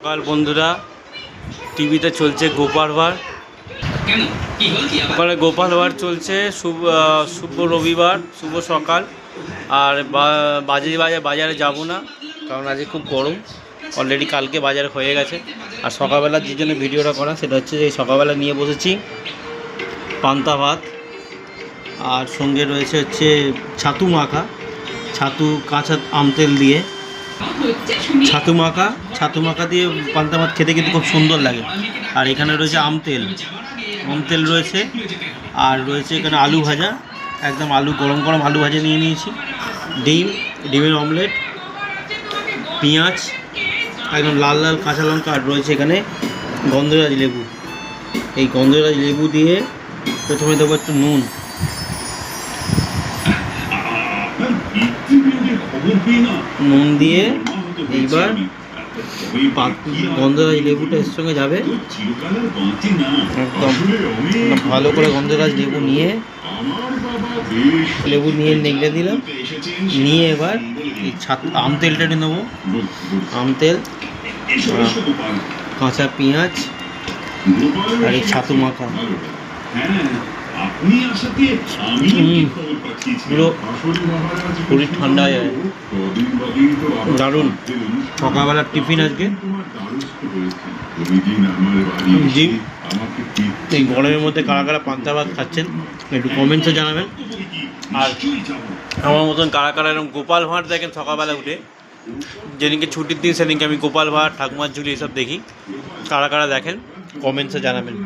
সকাল বন্ধুরা, টিভিতে চলছে গোপাল ভাঁড়। ওখানে গোপাল ভাঁড় চলছে। শুভ রবিবার, শুভ সকাল। আর বাজারে যাব না, কারণ আজকে খুব গরম। অলরেডি কালকে বাজার হয়ে গেছে। আর সকালবেলা যে জন্য ভিডিওটা করা সেটা হচ্ছে যে সকালবেলা নিয়ে বসেছি পান্তা ভাত, আর সঙ্গে রয়েছে হচ্ছে ছাতু মাখা, ছাতু কাঁচা আম তেল দিয়ে ছাতু মাখা দিয়ে পান্তা ভাত খেতে কিন্তু খুব সুন্দর লাগে। আর এখানে রয়েছে আম তেল রয়েছে, আর রয়েছে এখানে আলু ভাজা, একদম গরম গরম আলু ভাজা নিয়ে নিয়েছি, ডিমের অমলেট, পেঁয়াজ, একদম লাল লাল কাঁচা লঙ্কা, আর রয়েছে এখানে গন্ধরাজ লেবু। এই গন্ধরাজ লেবু দিয়ে প্রথমে দেবো একটু নুন, দিয়ে এইবার গন্ধরাজ লেবুটা এর সঙ্গে যাবে। একদম ভালো করে গন্ধরাজ লেবু নিয়ে নেগড়ে দিলাম, নিয়ে এবার এই আম তেলটা নেবো। আম তেল, কাঁচা পেঁয়াজ, আর এই ছাতু মাখা, পুরো শরীর ঠান্ডা হয়ে যায়। দারুণ সকালবেলার টিফিন আজকে। এই গরমের মধ্যে কারা কারা পান্তা ভাত খাচ্ছেন একটু কমেন্টসে জানাবেন। আর আমার মতন কারা কারা এরকম গোপাল ভাঁড় দেখেন সকালবেলা উঠে। যেদিনকে ছুটির দিন সেদিনকে আমি গোপাল ভাঁড়, ঠাকুমার ঝুলি এসব দেখি। কারা কারা দেখেন কমেন্টসে জানাবেন।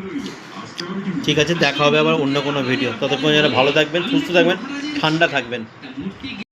ঠিক আছে, দেখা হবে আবার অন্য কোনো ভিডিও। ততক্ষণ যারা ভালো থাকবেন, সুস্থ থাকবেন, ঠান্ডা থাকবেন।